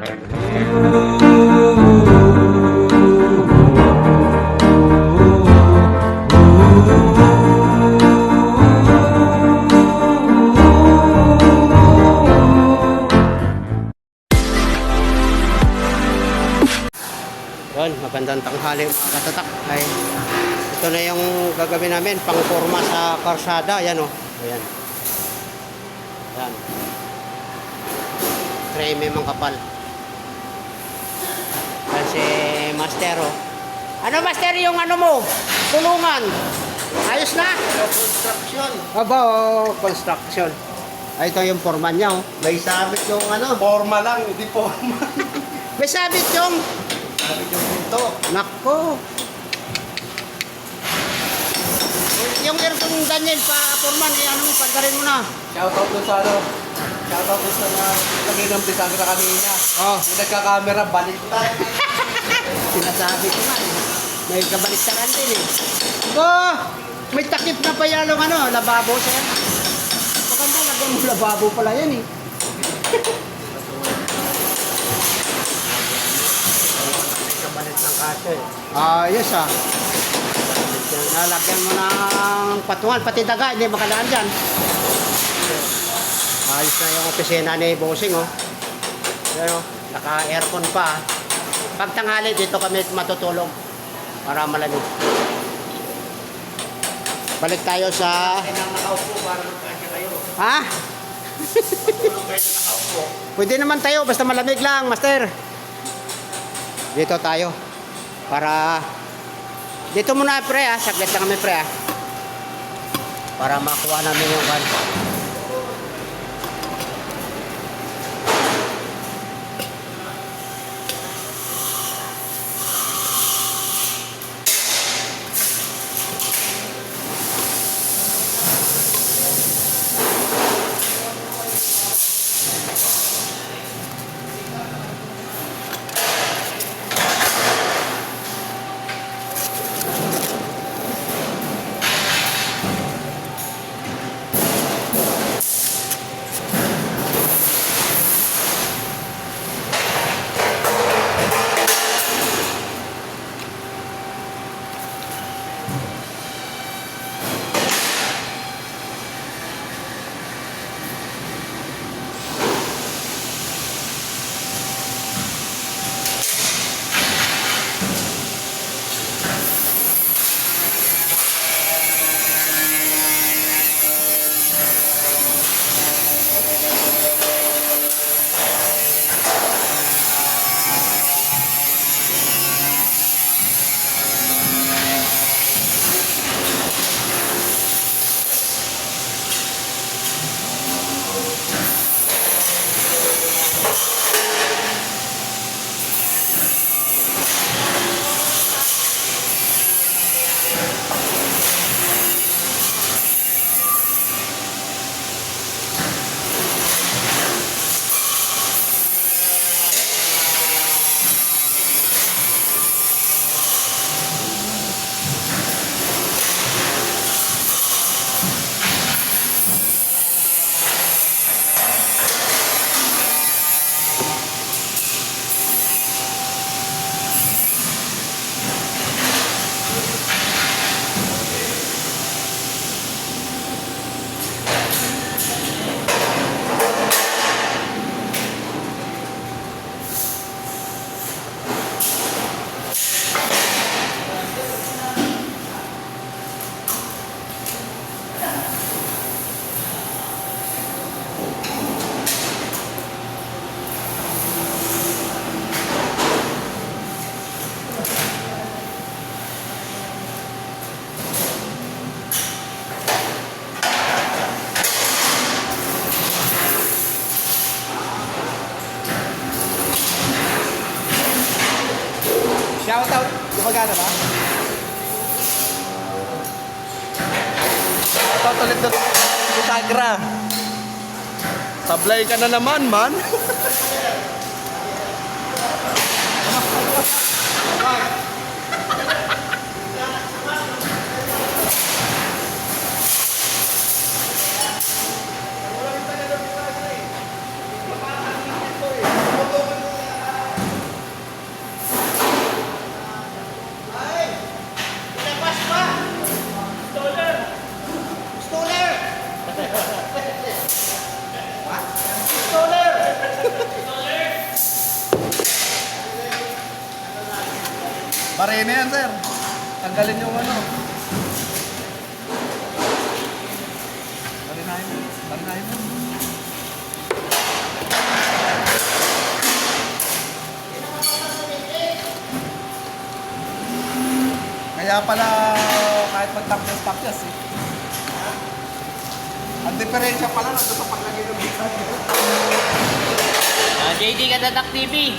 Yun, magandang tanghali mga katatak. Ay, ito na yung gagawin namin, pang-forma sa karsada. Ayan o. Ayan. Ayan. Frame mang kapal. Kasi master o. Ano master yung ano mo? Tulungan. Ayos na? Construction. Aba o, construction. Ay, ito yung forma niya o. May sabit yung ano. Forma lang, hindi forma. May sabit yung... Sabit yung pinto. Nako. Yung aircon Daniel pa Foreman, ano mo, pagdarin mo na. Shoutout doon sa ano. Shoutout doon sa lagay ng bisagra kanina. Oh. Yung nagka-camera, balik tayo. Sinasabi ko nga eh. May kabaliktaran din eh. Oh, may takip na pa yan ano, lababo sir. Maganda, lagyan mo lababo pala yan eh. Kabalit ng kaso eh. Yes ah. Nalagyan mo ng patungan, pati daga, hindi makalaan dyan. Ayos na yung opisina ni Bossing oh. Yan oh, naka-aircon pa. Pag tanghali, dito kami matutulog para malamig. Balik tayo sa... Kaya nang nakaupo para magkasya kayo. Ha? Tulong kayo na nakaupo. Pwede naman tayo, basta malamig lang, master. Dito tayo. Para... Dito muna pre ha, saglit lang kami pre ha. Para makuha namin yung kan. Shoutout. Gumagana ba? Shoutout ulit doon. Bisagra. Sablay ka na naman, man. Pare na yan, sir. Tanggalin yung ano. Parinahin mo. Parinahin mo. Kaya pala kahit magtaklas-taklas eh. Ang diferensya pala nandun sa paglagay ng bigas. JD Kadadak TV.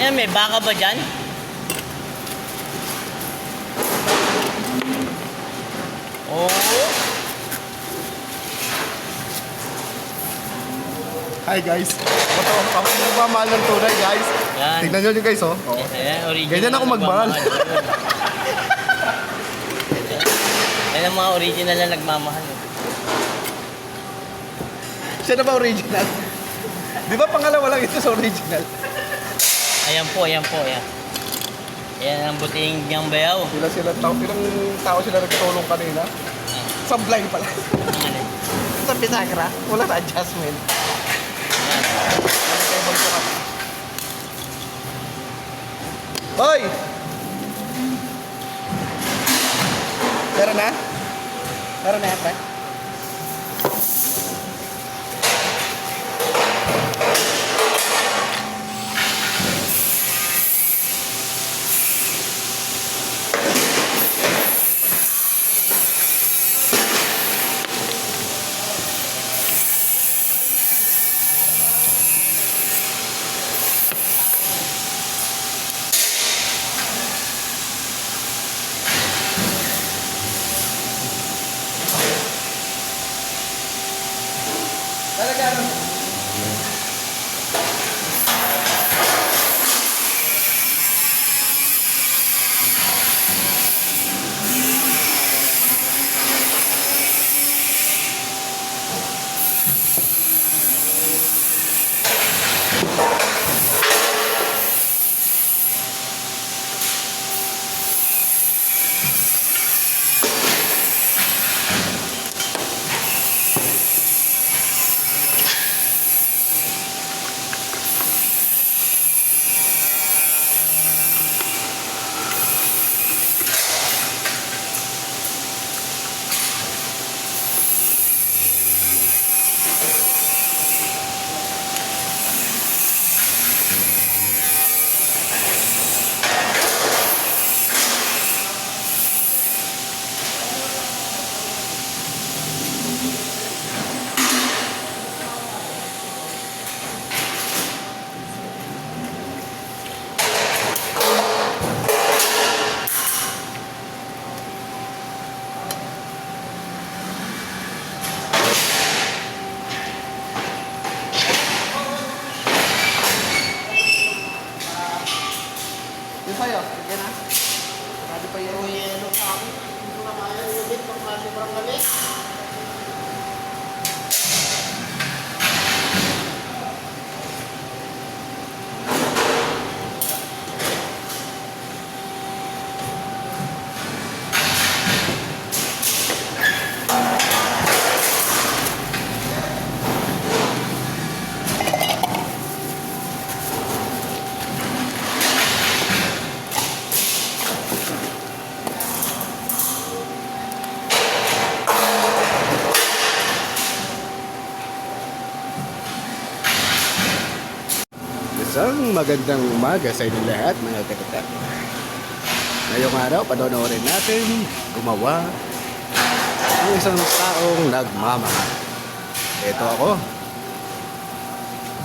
Ayan, may baka ba dyan? Oo. Hi guys. Ito, ako nagmamahal ng tunay guys. Yan. Tignan nyo yun guys oh. Oh. Ayan, original. Ganyan ako na magmahal. Ayan ang mga original na nagmamahal. Siya na ba original? Di ba pangalawa lang ito sa original? Ayan po, ayan po, ayan. Ayan ang buting niyang bayaw. Ilang tao sila nagtulong kanina? Ah, Sa blind pala. ang ano. Sa bisagra, wala na adjustment. Ayan. Hoy! Meron na? Meron na yan, pre? Talaga ano? Yung sa'yo, sige na. Sabi pa yun. Yelo sa akin. Hindi ko na kaya yung bit pag sobrang lamig. Isang magandang umaga sa inyo lahat mga katatak. Ngayong araw, panonoorin natin gumawa ng isang taong nagmamahal. Ito ako,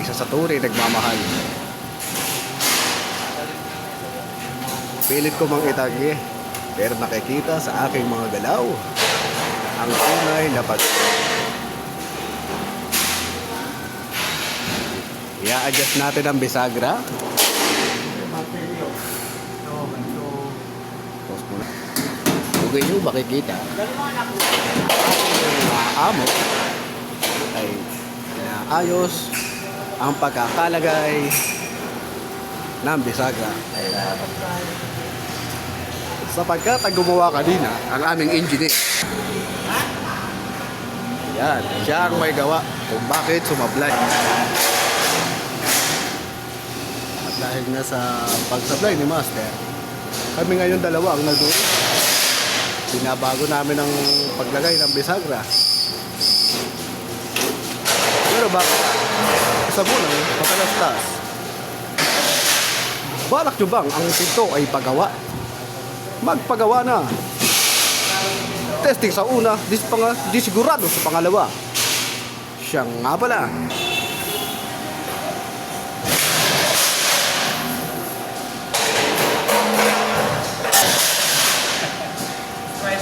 isa sa tunay nagmamahal. Pilit ko mang itagi, pero nakikita sa aking mga galaw ang tunay na I-adjust natin ang bisagra. Pause muna. kung inyo makikita, amo ay inaayos ang pagkakalagay ng bisagra. Sapagkat ang gumawa kanina, ang aming engineer. Yan, siya ang may gawa kung bakit sumablay. At dahil nga sa pagsablay ni Master, kami ngayon dalawa ang nagduro. Binabago namin ang paglagay ng bisagra. Pero bakit? Sa muna, patalastas. Balak nyo bang ang pinto ay pagawa? Magpagawa na. Testing sa una, di sigurado sa pangalawa. Siya nga pala.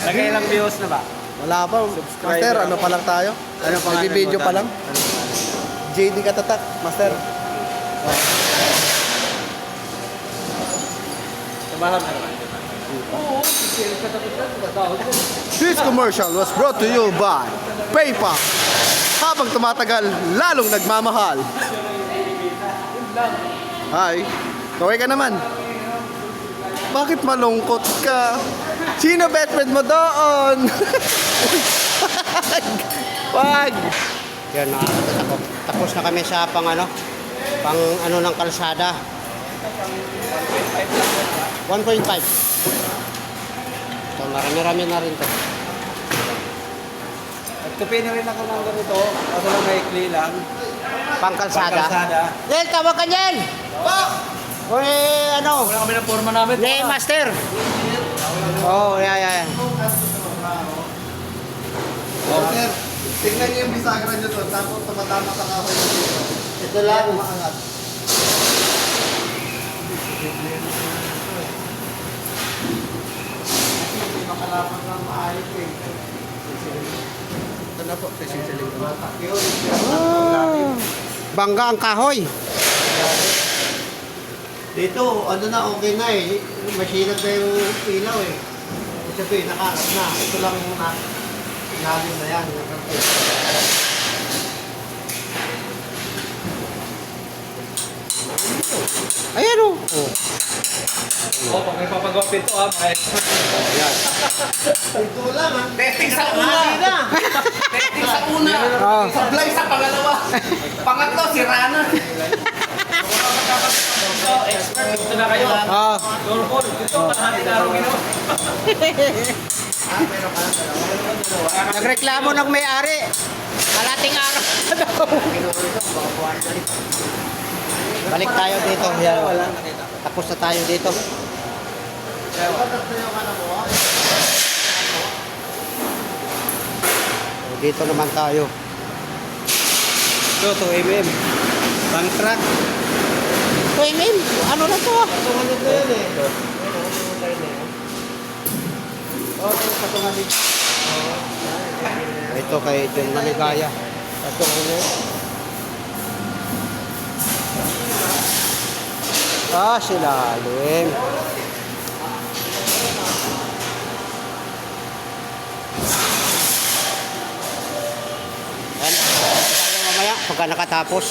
Lagay lang views na ba? Wala pa. Master, ano pa lang tayo? Ano pa Nag-video pa lang. JD Katatak, Master. Sabahan na naman. This commercial was brought to you by PayPal. Habang tumatagal, lalong nagmamahal. Hi, kaway ka naman. Bakit malungkot ka? Sino best friend mo doon? Wag! Yan, tapos na kami sa pang ano ng kalsada. 1.5. So, marami-rami na rin to. Nagtupi na rin ako ng ganito. Kaso lang maikli lang. Pang kalsada. Pangkalsada. Nel, tawag ka Nel! Uy, ano? Wala kami ng forma namin. Nel, master! Oh, yeah. Master, tingnan niyo yung bisagra niyo doon. Tapos tumatama sa kahoy dito. Ito lang. Umaangat. Makalapat ng maayos eh. Ito na po, sisiling ko. Bangga ang kahoy. Dito, ano na, okay na eh. Masinag na yung ilaw eh. Sabi, nakakas na. Ito lang na. Ilalim na yan. Ayan o. Oh, pag may papagawa pinto maestro. Ito lang ah. Testing sa una. Testing sa una. Oh. Sablay sa pangalawa. Pangatlo, sira na. So, expert, ito na kayo. Oh. Dorpol, ito, kalahati na araw gino. Nagreklamo ng may-ari. Kalating araw na daw. Balik tayo dito. Yan. Tapos na tayo dito. So, dito naman tayo. Ito, 2 mm. Pang truck. 2 mm? Ano na to? Patungan na yan eh. Ito kay John Maligaya. Patungan na yan. Ah, silalim. Yan. Tayo mamaya pagka nakatapos.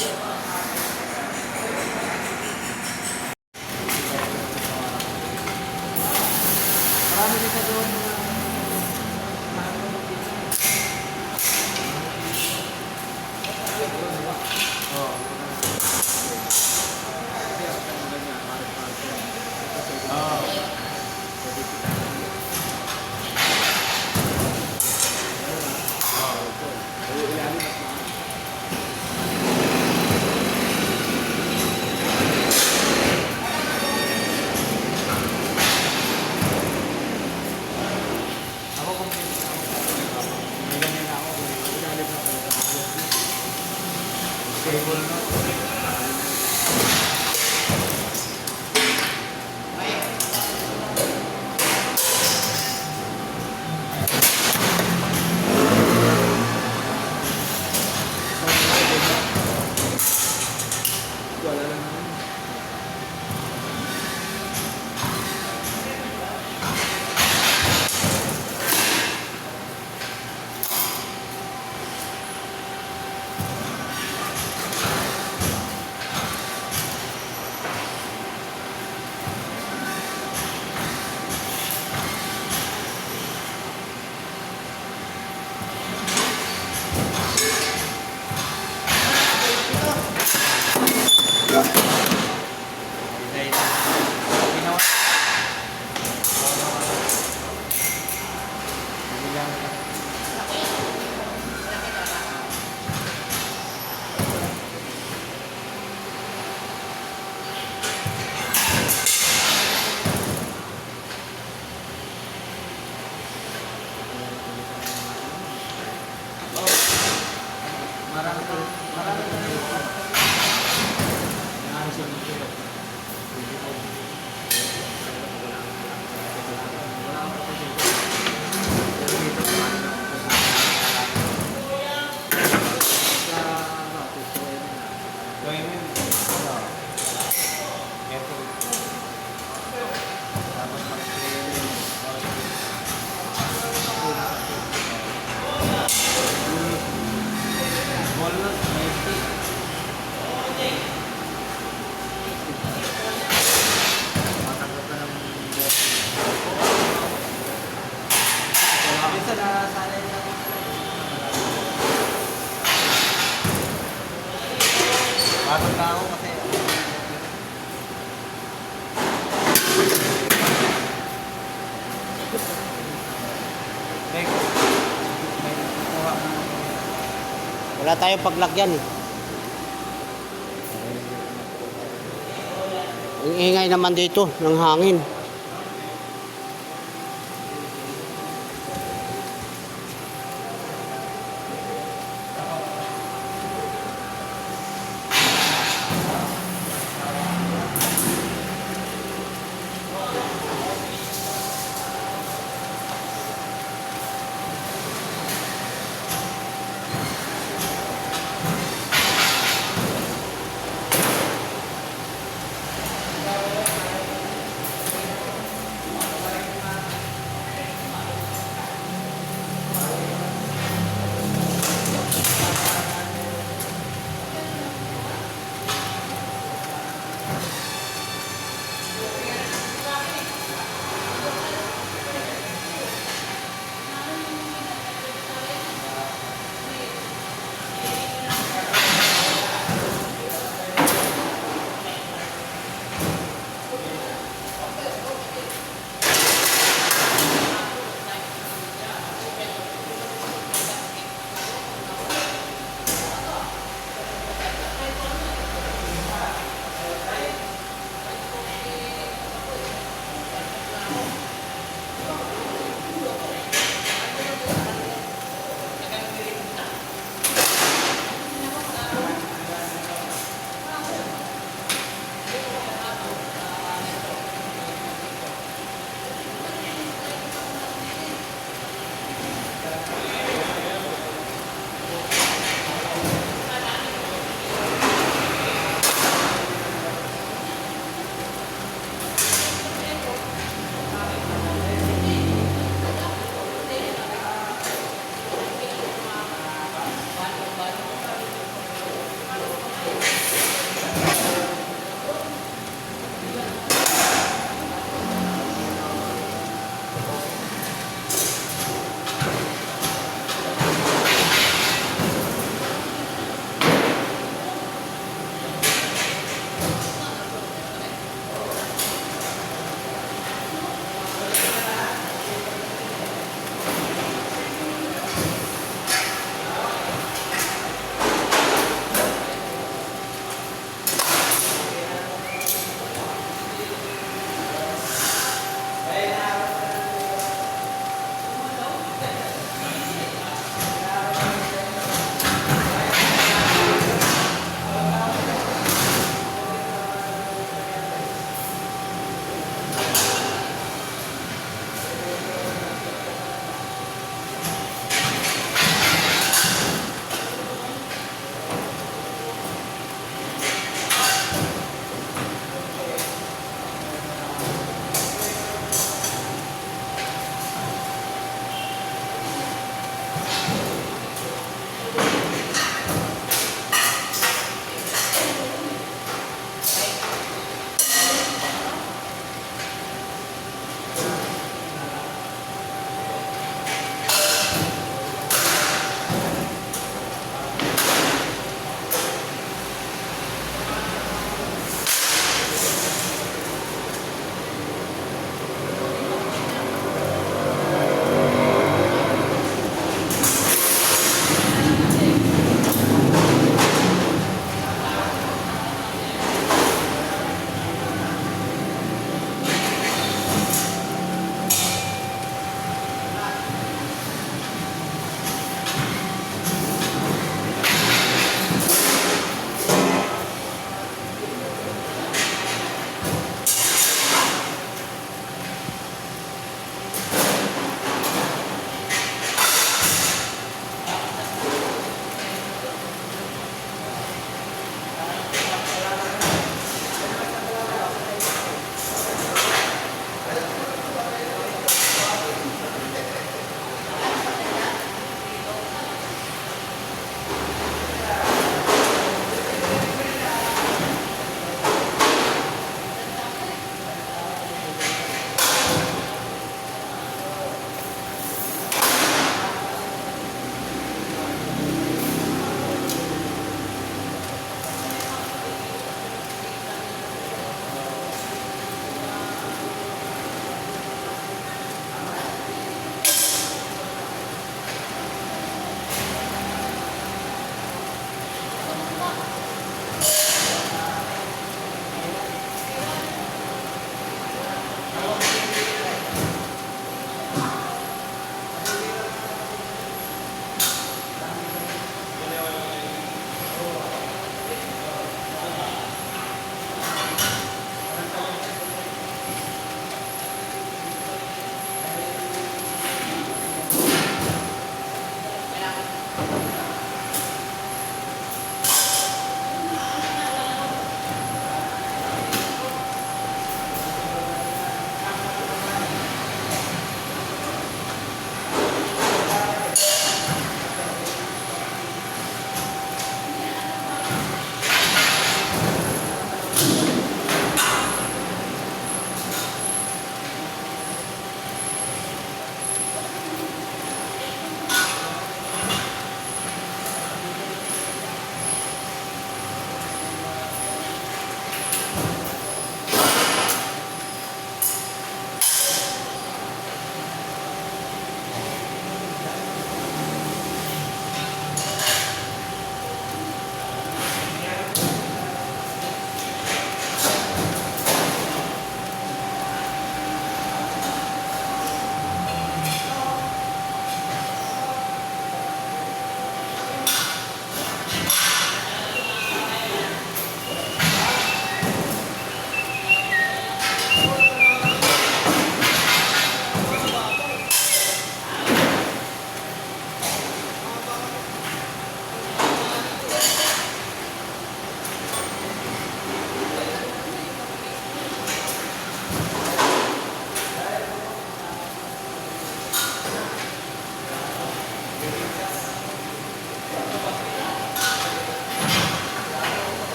Wala tayong paglagyan. Ang ingay naman dito ng hangin.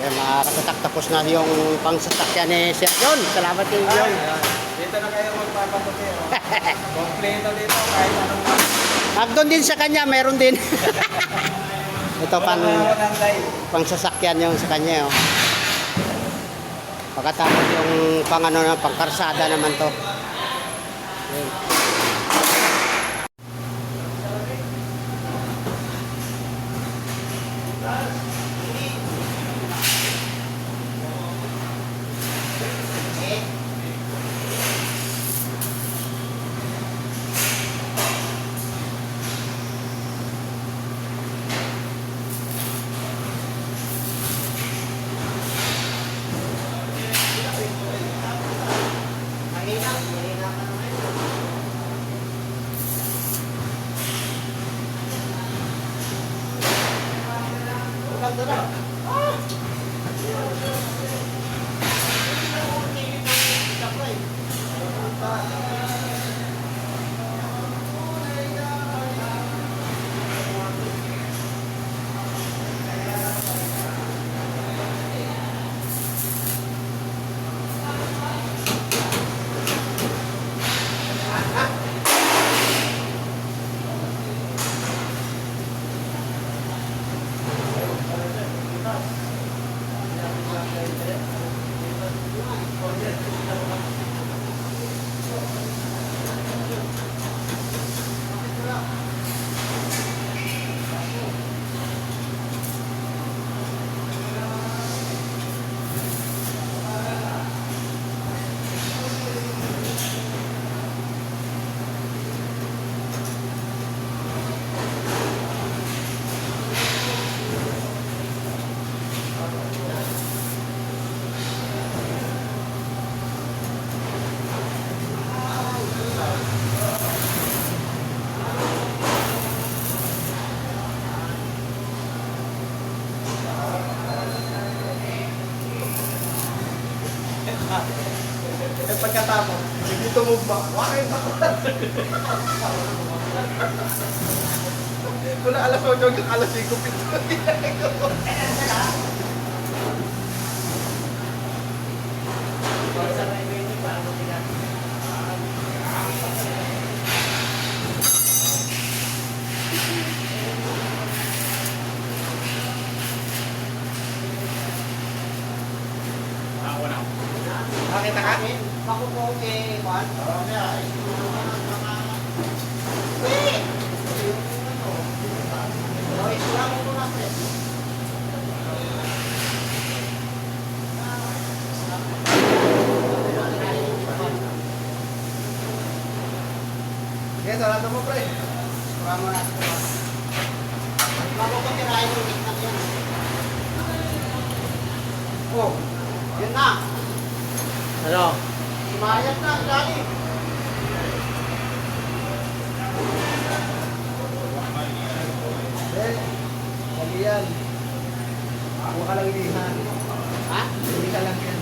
Eh, tapos na yung pangsasakyan ni Sir John. Salamat kay John. Dito na kayo magpapaputi. Kompleto dito kahit anong Doon din sa kanya, meron din. Ito walang live. pangsasakyan yung sa kanya. Oh. Pagkatapos yung pangkarsada naman to. Yun. Eh pagkatapos, hindi tumugma. Wakay pa ko. Kung na alas 8 hanggang alas 5, pinto. Nakita ka? Makukuha kay Juan. Yes, sarado mo pre. Oh, yun na. Ano? Sumayat na, dali. Lagi yan. Huwag ka lang ilihan. Ha? Hindi ka lang yan.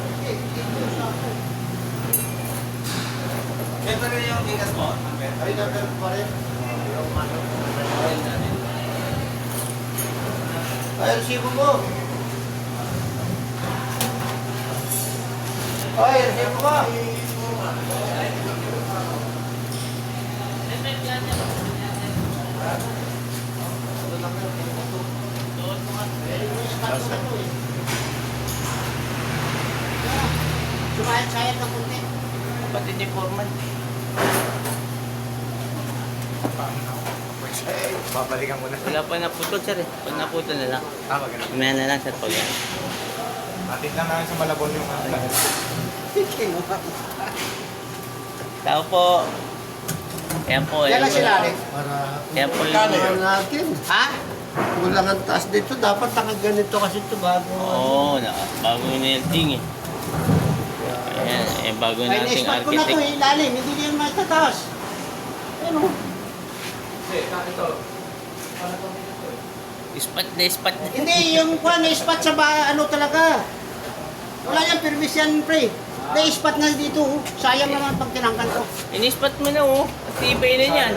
Okay, dito sa ako. Ito rin yung gigas mo. Ay, number pa rin. Ay, resibo mo. Ay, resibo mo. Sumayat-sayat ng kunti. Pati di foreman. Babalikan mo na. Wala pa naputol, sir eh. Pag naputol na lang. Tama ka na. Mamaya na lang, sir. Pag yan. Atin lang namin sa Malabon yung Tao po. Ayan po. Yan lang sila, Alex. Ayan po yung... Kailangan natin. Ha? Kulang ang taas dito. Dapat nakaganito kasi ito bago. Oo, bago yung nilting eh. Ayan, eh, bago Ay, nating na-spot ko na ito architect. eh. Ilalim. Hindi din matataas. Ano? ito. Ispat na ispat na. Hindi, yung kuha na-spot sa ano talaga. Wala yan, permis yan, pre. Na-spot na dito. Oh. Sayang naman pag tinangkan ko. Inispat mo na oh. At tibay na yan.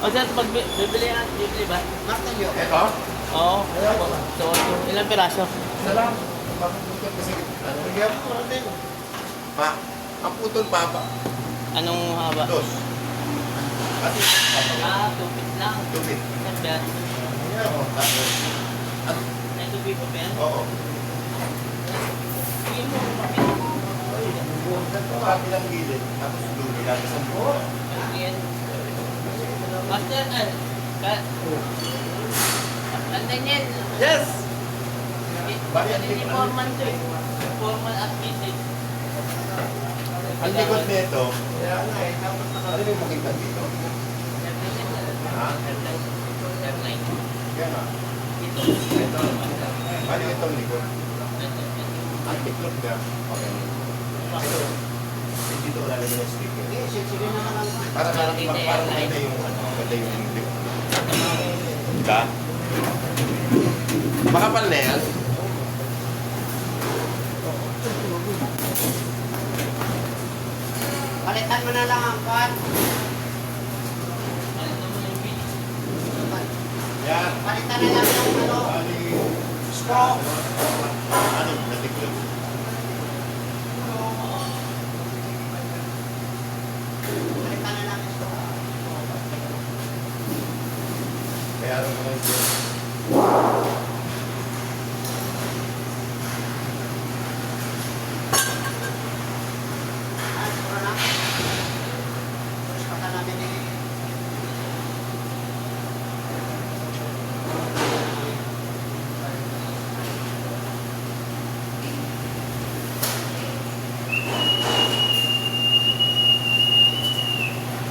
O sir, pag bibili ba? Martilyo. Ito? Oo. So, ilang piraso? Isa lang. Bakit bukod kasi ano? Bigyan mo ano din. Pa, ang putol papa. Anong haba? Dos. Kasi papa. 2 feet lang. Tubig. Sabihan. Ayan o. Tapos. At, May 2 feet pa ba yan? oo. Sige mo, kapit. Pati lang gilid. Tapos dulo lang. Isang buo. Yan. Master, Andan yan. Yes! Ano yung foreman to eh? Foreman at message. Ang likod nito. Kaya nga eh. Dapat ano yung makita dito? Ha? Kaya nga. Ito. Bali itong likod. Ang tiklop niya. Okay. Ito. Dito ko lalagyan ng sticker. Sige naman ang Para maganda yung ano. Maganda yung likod. Diba? Makapal na yan. palitan mo na lang ang pan. Yan. Palitan na lang yung ano. Bali. Straw. Ano? Natiklop. Palitan na lang yung straw. Kaya rin naman ito. Ah, siguro na. Tapos pata namin eh.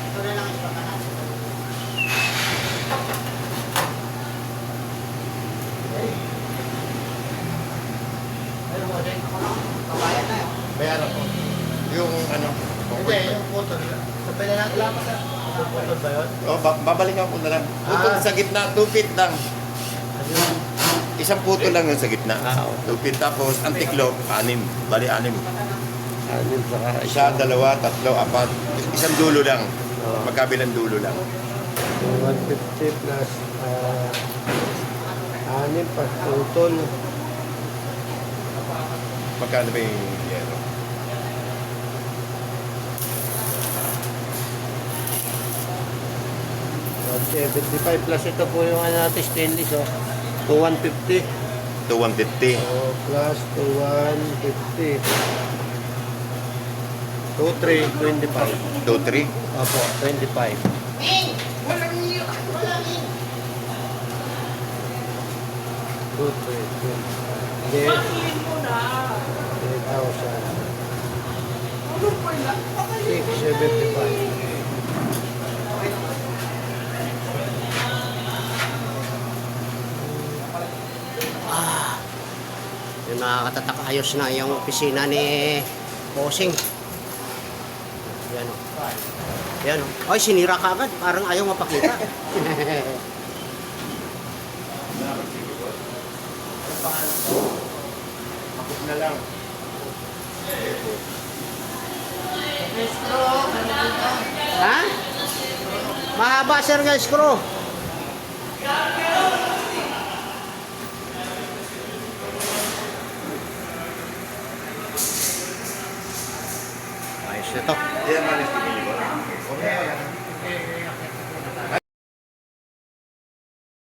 Ito na lang yung pata natin. Pero mo din ako lang. Kabayan na yun. Bayaran ko. Yung ano. Hindi, yung putol. Sabay na natin lang sa putol ba yun? Oh, babalikan ko na lang. Putol sa gitna, 2 feet lang. Isang putol lang yung sa gitna. 2 feet tapos ang tiklop, 6. Bali 6. Anim saka Isa, 2, 3, 4. Isang dulo lang. Magkabilang dulo lang. 150 plus anim pa putol. Magkano ba yung yelo? $75 plus ito po yung ano natin stainless oh. To 150. 2,150. Oh, plus to 150. To 3, 25. 2, 3. Opo, 25. Two, three, two. Then, 3,000. 675. Yung nakakatatak ayos na yung opisina ni Bossing. Yan o. Yan o. Ay, sinira ka agad. Parang ayaw mapakita. Kapit na lang. Ha? Mahaba sir ng screw. Ayos na to. Yan, malis. Okay.